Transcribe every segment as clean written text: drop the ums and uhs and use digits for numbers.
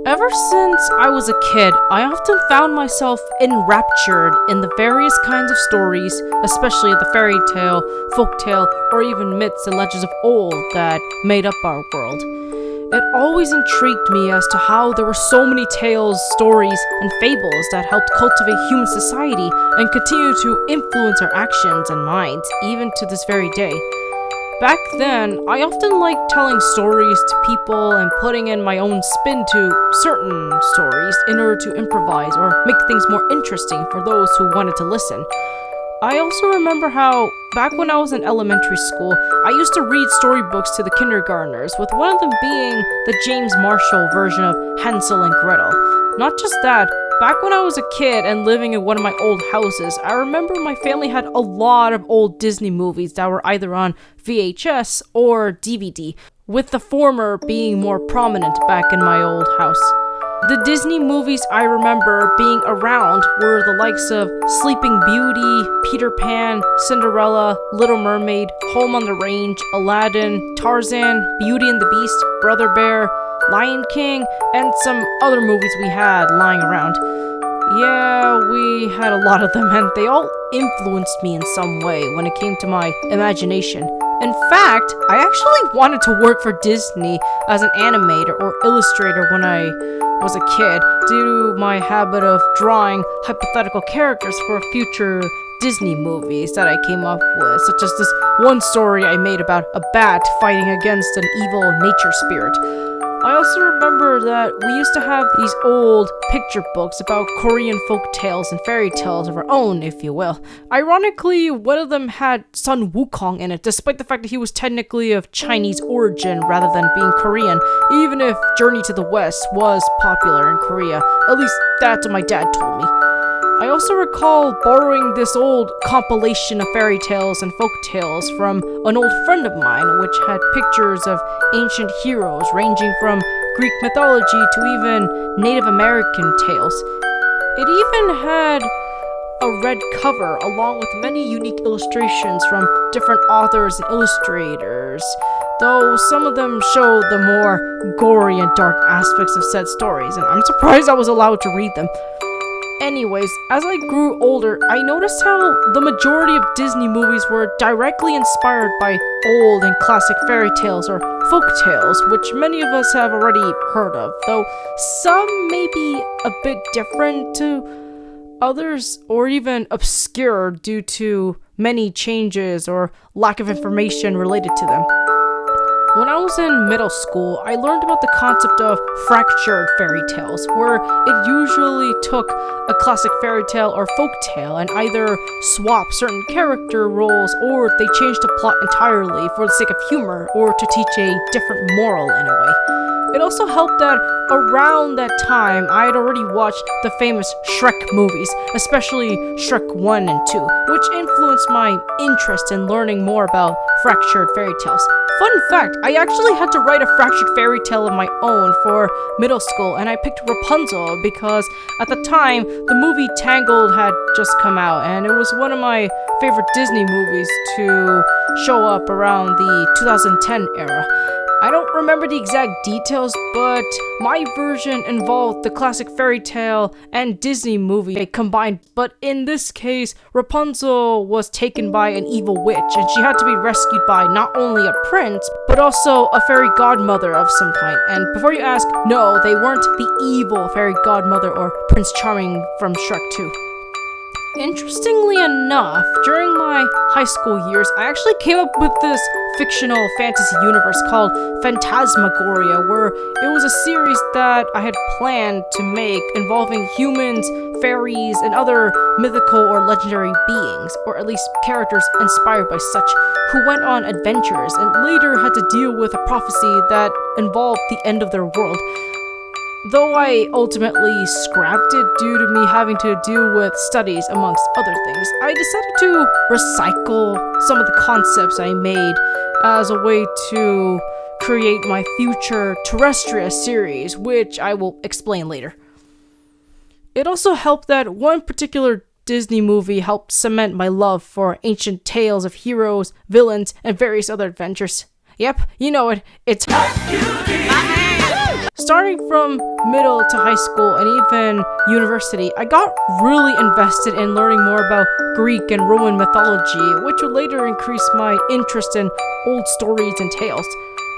Ever since I was a kid, I often found myself enraptured in the various kinds of stories, especially the fairy tale, folktale, or even myths and legends of old that made up our world. It always intrigued me as to how there were so many tales, stories, and fables that helped cultivate human society and continue to influence our actions and minds, even to this very day. Back then, I often liked telling stories to people and putting in my own spin to certain stories in order to improvise or make things more interesting for those who wanted to listen. I also remember how, back when I was in elementary school, I used to read storybooks to the kindergartners, with one of them being the James Marshall version of Hansel and Gretel. Not just that, back when I was a kid and living in one of my old houses, I remember my family had a lot of old Disney movies that were either on VHS or DVD, with the former being more prominent back in my old house. The Disney movies I remember being around were the likes of Sleeping Beauty, Peter Pan, Cinderella, Little Mermaid, Home on the Range, Aladdin, Tarzan, Beauty and the Beast, Brother Bear, Lion King, and some other movies we had lying around. Yeah, we had a lot of them, and they all influenced me in some way when it came to my imagination. In fact, I actually wanted to work for Disney as an animator or illustrator when I was a kid, due to my habit of drawing hypothetical characters for future Disney movies that I came up with, such as this one story I made about a bat fighting against an evil nature spirit. I also remember that we used to have these old picture books about Korean folk tales and fairy tales of our own, if you will. Ironically, one of them had Sun Wukong in it, despite the fact that he was technically of Chinese origin rather than being Korean, even if Journey to the West was popular in Korea. At least that's what my dad told me. I also recall borrowing this old compilation of fairy tales and folk tales from an old friend of mine, which had pictures of ancient heroes ranging from Greek mythology to even Native American tales. It even had a red cover along with many unique illustrations from different authors and illustrators, though some of them show the more gory and dark aspects of said stories, and I'm surprised I was allowed to read them. Anyways, as I grew older, I noticed how the majority of Disney movies were directly inspired by old and classic fairy tales or folk tales, which many of us have already heard of, though some may be a bit different to others or even obscure due to many changes or lack of information related to them. When I was in middle school, I learned about the concept of fractured fairy tales, where it usually took a classic fairy tale or folk tale and either swapped certain character roles or they changed the plot entirely for the sake of humor or to teach a different moral in a way. It also helped that around that time, I had already watched the famous Shrek movies, especially Shrek 1 and 2, which influenced my interest in learning more about fractured fairy tales. Fun fact, I actually had to write a fractured fairy tale of my own for middle school, and I picked Rapunzel because at the time, the movie Tangled had just come out, and it was one of my favorite Disney movies to show up around the 2010 era. I don't remember the exact details, but my version involved the classic fairy tale and Disney movie combined, but in this case, Rapunzel was taken by an evil witch, and she had to be rescued by not only a prince, but also a fairy godmother of some kind. And before you ask, no, they weren't the evil fairy godmother or Prince Charming from Shrek 2. Interestingly enough, during my high school years, I actually came up with this fictional fantasy universe called Phantasmagoria, where it was a series that I had planned to make involving humans, fairies, and other mythical or legendary beings, or at least characters inspired by such, who went on adventures and later had to deal with a prophecy that involved the end of their world. Though I ultimately scrapped it due to me having to deal with studies amongst other things, I decided to recycle some of the concepts I made as a way to create my future Terrestria series, which I will explain later. It also helped that one particular Disney movie helped cement my love for ancient tales of heroes, villains, and various other adventures. Yep, you know it, it's Starting from middle to high school and even university, I got really invested in learning more about Greek and Roman mythology, which would later increase my interest in old stories and tales.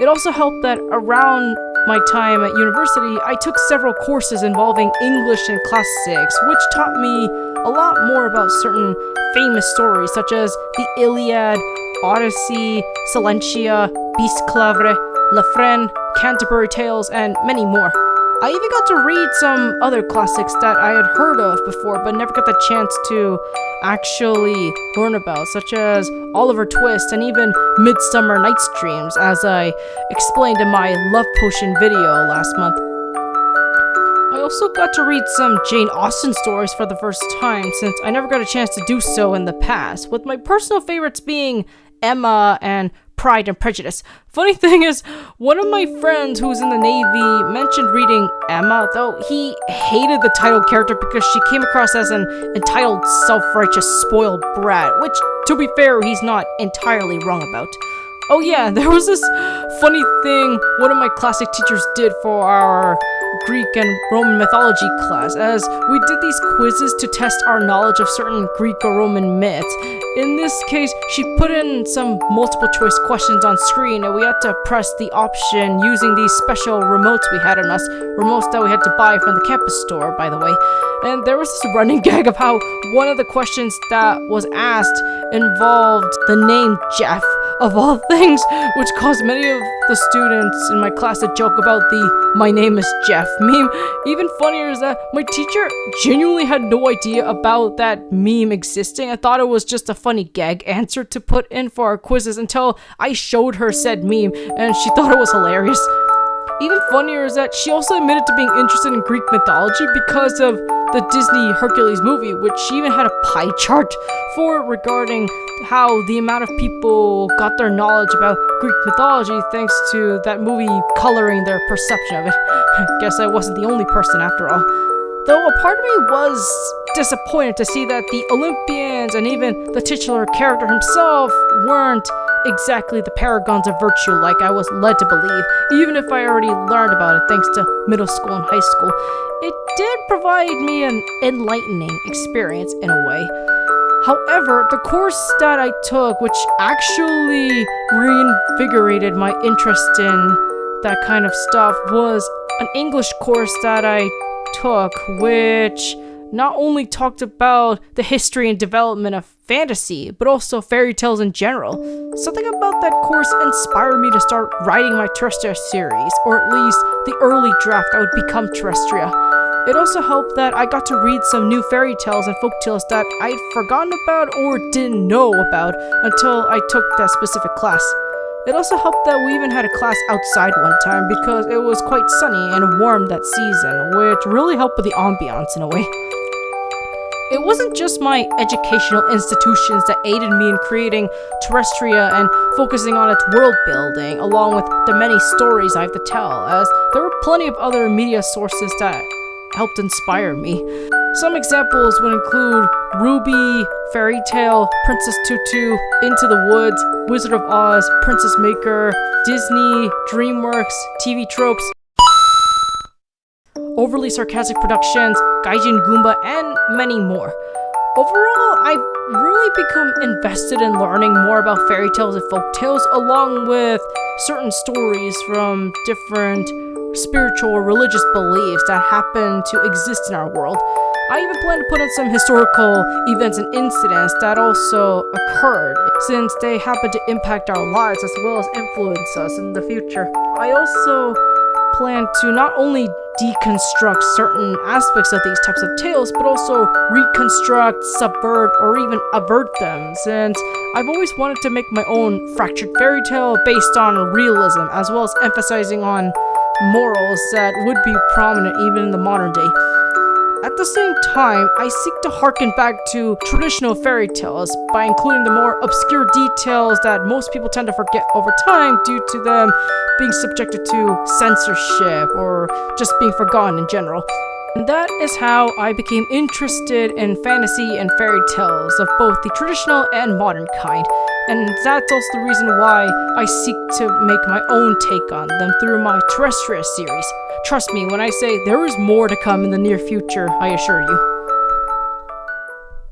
It also helped that around my time at university, I took several courses involving English and classics, which taught me a lot more about certain famous stories such as the Iliad, Odyssey, Silentia, Beastclavre, Lefren, Canterbury Tales, and many more. I even got to read some other classics that I had heard of before but never got the chance to actually learn about, such as Oliver Twist and even Midsummer Night's Dreams, as I explained in my Love Potion video last month. I also got to read some Jane Austen stories for the first time, since I never got a chance to do so in the past, with my personal favorites being Emma and Pride and Prejudice. Funny thing is, one of my friends who was in the Navy mentioned reading Emma, though he hated the title character because she came across as an entitled, self-righteous, spoiled brat, which, to be fair, he's not entirely wrong about. Oh yeah, there was this funny thing one of my classic teachers did for our Greek and Roman mythology class, as we did these quizzes to test our knowledge of certain Greek or Roman myths. In this case, she put in some multiple choice questions on screen and we had to press the option using these special remotes we had on us, remotes that we had to buy from the campus store, by the way. And there was this running gag of how one of the questions that was asked involved the name Jeff, of all things, which caused many of the students in my class to joke about the "my name is Jeff" meme. Even funnier is that my teacher genuinely had no idea about that meme existing. I thought it was just a funny gag answer to put in for our quizzes until I showed her said meme, and she thought it was hilarious. Even funnier is that she also admitted to being interested in Greek mythology because of the Disney Hercules movie, which she even had a pie chart for regarding how the amount of people got their knowledge about Greek mythology thanks to that movie coloring their perception of it. Guess I wasn't the only person after all. Though a part of me was disappointed to see that the Olympians and even the titular character himself weren't exactly the paragons of virtue like I was led to believe, even if I already learned about it thanks to middle school and high school. It did provide me an enlightening experience in a way. However, the course that I took, which actually reinvigorated my interest in that kind of stuff, was an English course that I took, which not only talked about the history and development of fantasy, but also fairy tales in general. Something about that course inspired me to start writing my Terrestria series, or at least the early draft that would become Terrestria. It also helped that I got to read some new fairy tales and folktales that I'd forgotten about or didn't know about until I took that specific class. It also helped that we even had a class outside one time because it was quite sunny and warm that season, which really helped with the ambiance in a way. It wasn't just my educational institutions that aided me in creating Terrestria and focusing on its world building, along with the many stories I have to tell, as there were plenty of other media sources that helped inspire me. Some examples would include Ruby, Fairy Tale, Princess Tutu, Into the Woods, Wizard of Oz, Princess Maker, Disney, DreamWorks, TV tropes, overly sarcastic productions, Gaijin Goomba, and many more. Overall, I've really become invested in learning more about fairy tales and folk tales, along with certain stories from different spiritual or religious beliefs that happen to exist in our world. I even plan to put in some historical events and incidents that also occurred, since they happen to impact our lives as well as influence us in the future. I also plan to not only deconstruct certain aspects of these types of tales, but also reconstruct, subvert, or even avert them, since I've always wanted to make my own fractured fairy tale based on realism, as well as emphasizing on morals that would be prominent even in the modern day. At the same time, I seek to harken back to traditional fairy tales by including the more obscure details that most people tend to forget over time due to them being subjected to censorship or just being forgotten in general. And that is how I became interested in fantasy and fairy tales of both the traditional and modern kind. And that's also the reason why I seek to make my own take on them through my Terrestria series. Trust me when I say there is more to come in the near future, I assure you.